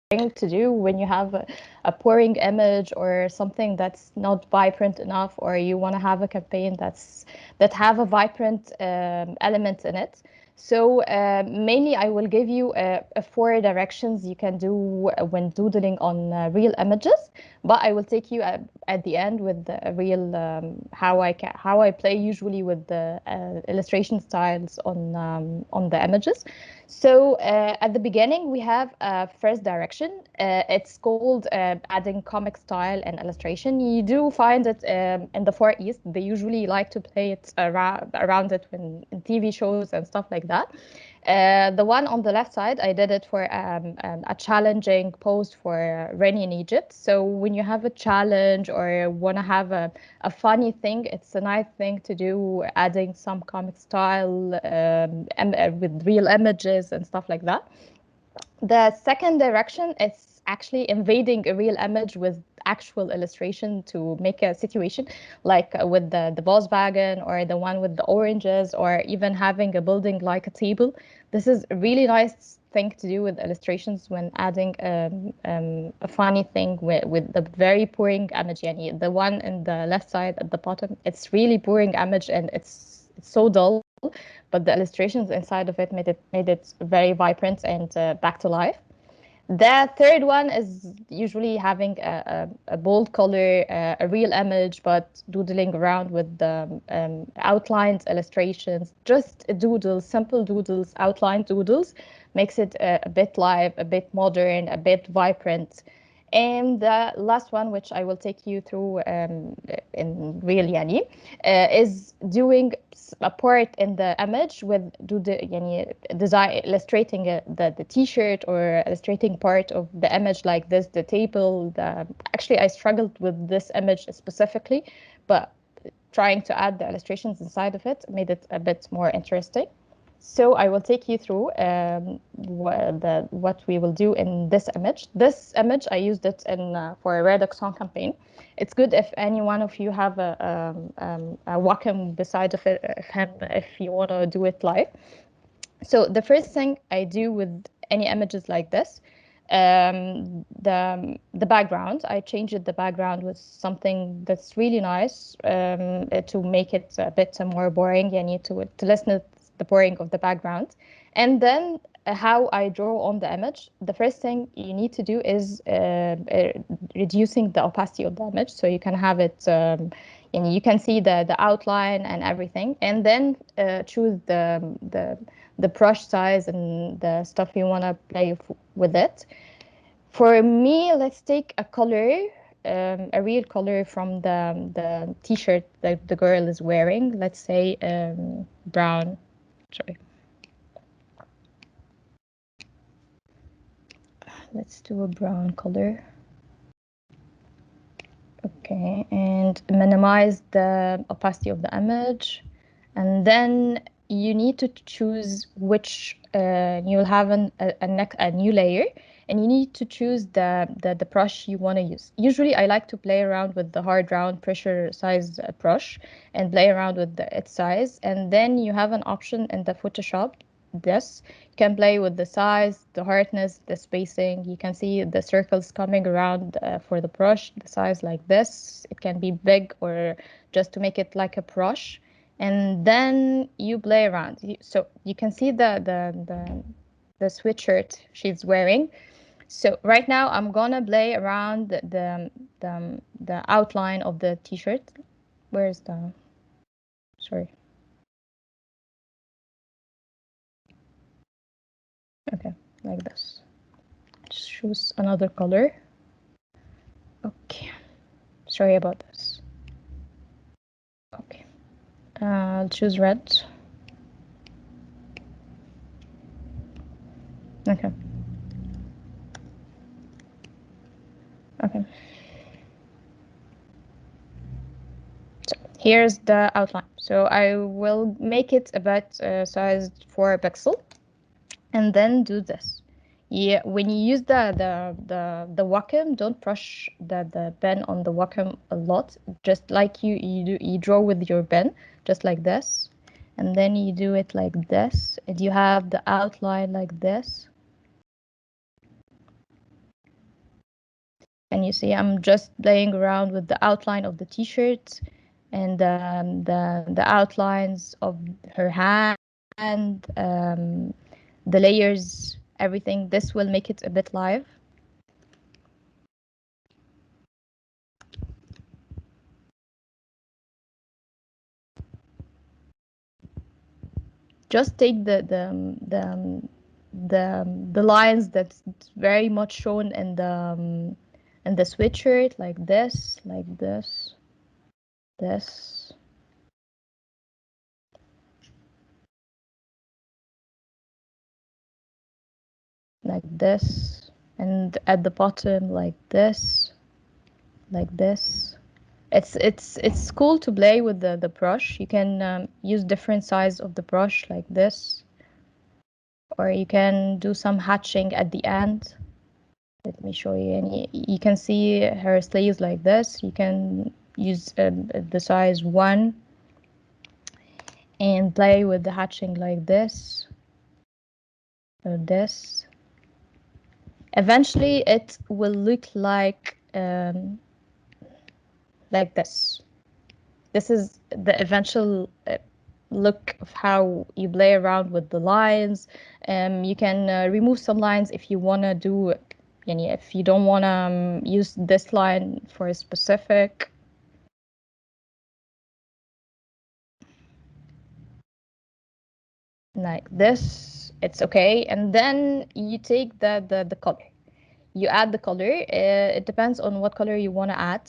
to do when you have a pouring image or something that's not vibrant enough, or you want to have a campaign that have a vibrant element in it. So mainly I will give you four directions you can do when doodling on real images, but I will take you at the end with the real how I play usually with the illustration styles on the images. So at the beginning, we have a first direction. It's called adding comic style and illustration. You do find it in the Far East. They usually like to play it around it when in TV shows and stuff like that. The one on the left side, I did it for a challenging post for rainy in Egypt. So when you have a challenge or want to have a funny thing, it's a nice thing to do, adding some comic style with real images and stuff like that. The second direction is actually invading a real image with actual illustration to make a situation, like with the Volkswagen, or the one with the oranges, or even having a building like a table. This is a really nice thing to do with illustrations when adding a funny thing with the very boring image. Yani the one in the left side at the bottom, it's really boring image and it's so dull, but the illustrations inside of it made it very vibrant and back to life. The third one is usually having a bold color, a real image, but doodling around with the outlines, illustrations, just doodles, simple doodles, outline doodles, makes it a bit live, a bit modern, a bit vibrant. And the last one, which I will take you through in real yani, is doing a part in the image with yani, design, illustrating the t-shirt, or illustrating part of the image like this, the table. Actually, I struggled with this image specifically, but trying to add the illustrations inside of it made it a bit more interesting. So I will take you through what we will do in this image. This image, I used it for a Redux song campaign. It's good if any one of you have a Wacom beside of it, if you want to do it live. So the first thing I do with any images like this, the background, I changed the background with something that's really nice to make it a bit more boring. You need to listen to the boring of the background. And then how I draw on the image, the first thing you need to do is reducing the opacity of the image, so you can have it and you can see the outline and everything, and then choose the brush size and the stuff you want to play with it. For me, let's take a color, a real color from the t-shirt that the girl is wearing. Let's say brown. Sorry. Let's do a brown color. Okay, and minimize the opacity of the image. And then you need to choose which you'll have a new layer, and you need to choose the brush you want to use. Usually I like to play around with the hard round pressure size brush and play around with its size. And then you have an option in the Photoshop. This, you can play with the size, the hardness, the spacing. You can see the circles coming around for the brush, the size like this. It can be big or just to make it like a brush. And then you play around. So you can see the sweatshirt she's wearing. So right now I'm gonna play around the outline of the t-shirt. Where's the, sorry. Okay, like this. Just choose another color. Okay, sorry about this. Okay, I'll choose red. Okay. Okay. So here's the outline. So I will make it about sized 4 pixel, and then do this. Yeah, when you use the Wacom, don't brush the pen on the Wacom a lot. Just like you draw with your pen, just like this, and then you do it like this, and you have the outline like this. And you see I'm just playing around with the outline of the t-shirt and the outlines of her hand, the layers, everything. This will make it a bit live. Just take the lines that's very much shown in the sweatshirt, like this, like this, and at the bottom like this. It's cool to play with the brush. You can use different size of the brush like this, or you can do some hatching at the end. Let me show you. And you can see her sleeves like this. You can use the size 1 and play with the hatching like this or this. Eventually, it will look like this. This is the eventual look of how you play around with the lines. You can remove some lines if you want to do, if you don't want to use this line for a specific. Like this, it's okay. And then you take the color. You add the color. It depends on what color you want to add.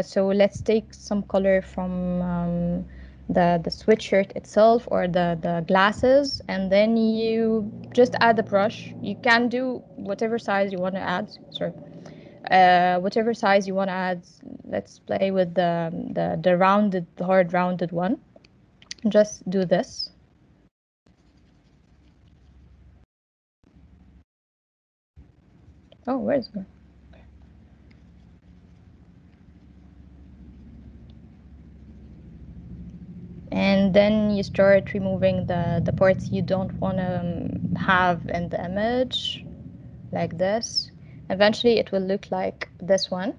So let's take some color from the sweatshirt itself or the glasses, and then you just add the brush. You can do whatever size you want to add. Sorry, whatever size you want to add. Let's play with the rounded, the hard rounded one. Just do this. Oh, where's it? And then you start removing the parts you don't want to have in the image, like this. Eventually it will look like this one.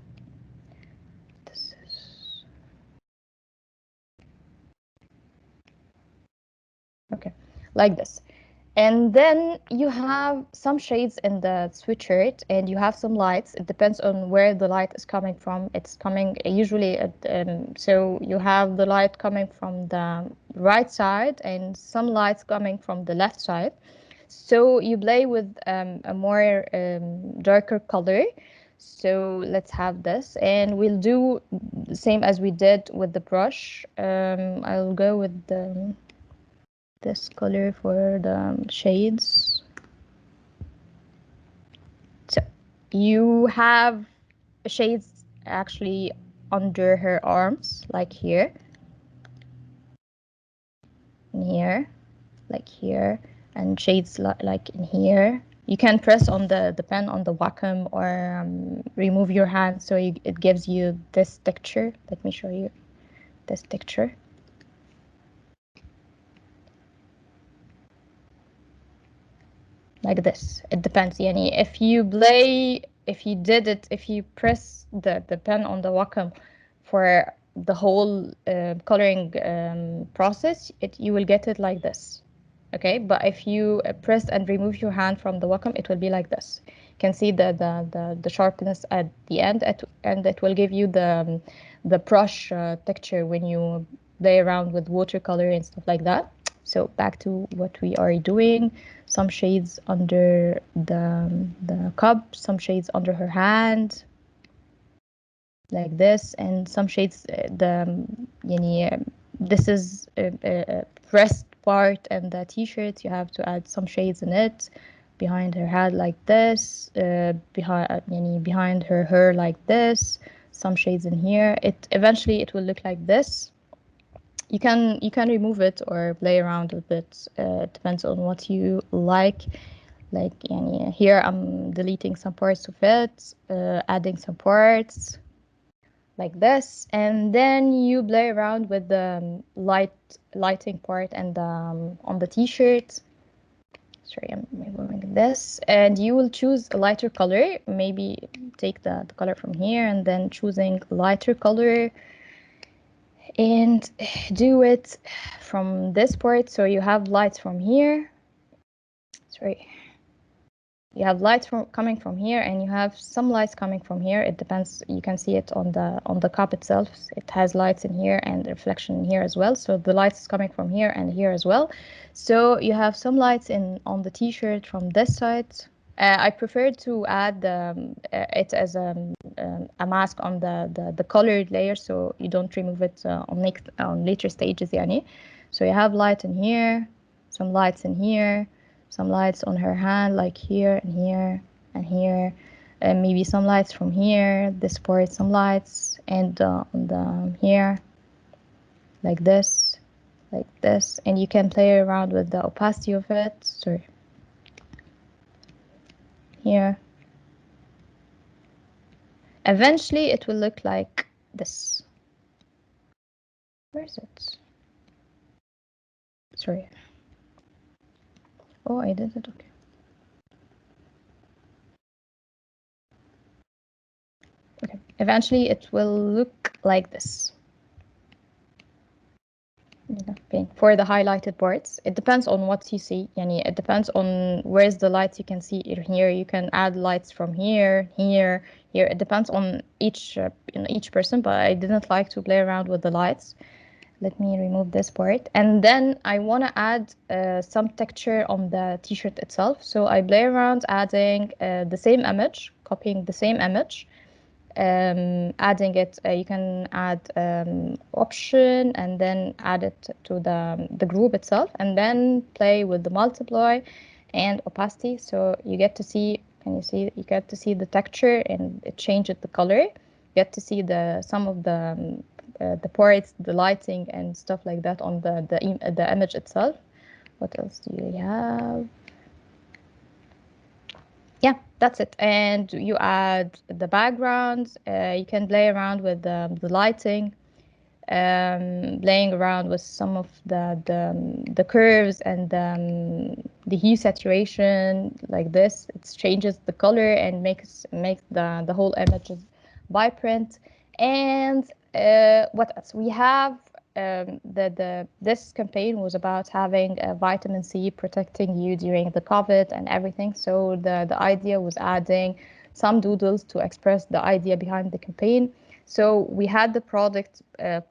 This is okay, like this. And then you have some shades in the sweatshirt and you have some lights. It depends on where the light is coming from. It's coming usually so you have the light coming from the right side and some lights coming from the left side. So you play with a more darker color. So let's have this, and we'll do the same as we did with the brush. I'll go with this color for the shades. So you have shades actually under her arms, like here, and here, like here, and shades like in here. You can press on the pen on the Wacom or remove your hand so it gives you this texture. Let me show you this texture. Like this. It depends. Yani if you press the pen on the Wacom for the whole coloring process, you will get it like this. Okay, but if you press and remove your hand from the Wacom, it will be like this. You can see the sharpness at the end, and it will give you the brush texture when you play around with watercolor and stuff like that. So back to what we are doing. Some shades under the cup, some shades under her hand, like this, and some shades this is a breast part and the t-shirt. You have to add some shades in it behind her head like this, behind her hair like this, some shades in here. It eventually it will look like this. You can remove it or play around with it. It depends on what you like. Like here I'm deleting some parts of it, adding some parts like this, and then you play around with the lighting part and on the t-shirt. Sorry, I'm removing this, and you will choose a lighter color, maybe take the color from here and then choosing lighter color and do it from this part. So you have lights from here. Sorry. You have lights coming from here, and you have some lights coming from here. It depends. You can see it on the cup itself. It has lights in here and reflection in here as well. So the lights is coming from here and here as well. So you have some lights in on the t-shirt from this side. I prefer to add it as a mask on the colored layer, so you don't remove it on later stages. Yani. So you have light in here, some lights in here, some lights on her hand, like here and here and here, and maybe some lights from here. This part, some lights, and on the here, like this, and you can play around with the opacity of it. Sorry. Here. Eventually it will look like this. Where is it? Sorry. Oh, I did it. Okay. Okay. Eventually it will look like this. For the highlighted parts, it depends on what you see. Yani it depends on where's the lights you can see here. You can add lights from here, here, here. It depends on each person, but I didn't like to play around with the lights. Let me remove this part. And then I want to add some texture on the t-shirt itself. So I play around adding the same image, copying the same image, adding it. You can add option and then add it to the group itself, and then play with the multiply and opacity. So you get to see, you get to see the texture, and it changes the color. You get to see some of the parts, the lighting and stuff like that on the image itself. What else do you have? Yeah, that's it. And you add the background. You can play around with the lighting, playing around with some of the curves and the hue saturation, like this. It changes the color and makes the whole image vibrant. And what else we have? This campaign was about having vitamin C protecting you during the COVID and everything. So the idea was adding some doodles to express the idea behind the campaign. So we had the product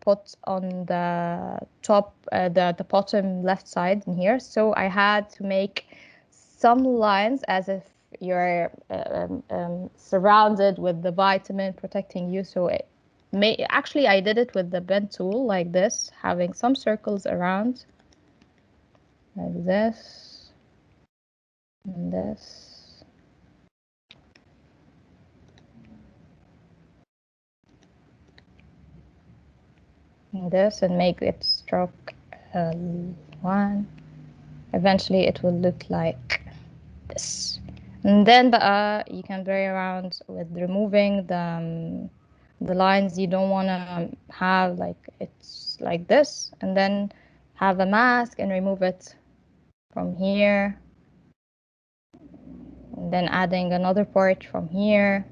put on the top, the bottom left side in here. So I had to make some lines as if you're surrounded with the vitamin protecting you. So actually I did it with the pen tool like this, having some circles around like this and this. And this, and make it stroke one. Eventually it will look like this. And then you can play around with removing the lines you don't want to have, like it's like this, and then have a mask and remove it from here, and then adding another part from here,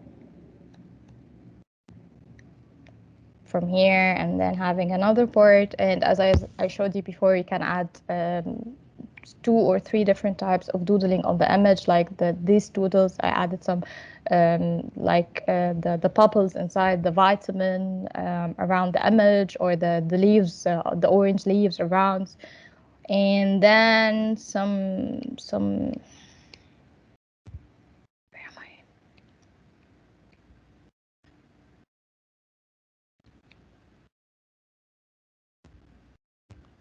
and then having another part. And as I showed you before, you can add 2 or 3 different types of doodling on the image. Like these doodles, I added some like the bubbles inside the vitamin around the image, or the leaves, the orange leaves around, and then some. Where am I?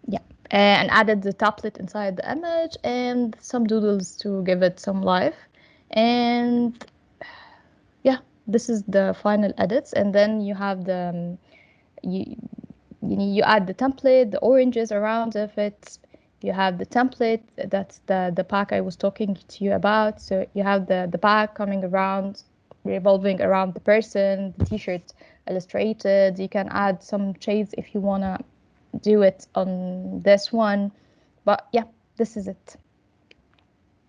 Yeah, and added the tablet inside the image and some doodles to give it some life. And yeah, this is the final edits. And then you have you you add the template, the oranges around of it. You have the template, that's the pack I was talking to you about. So you have the pack coming around, revolving around the person, the t-shirt illustrated. You can add some shades if you want to do it on this one. But yeah, this is it.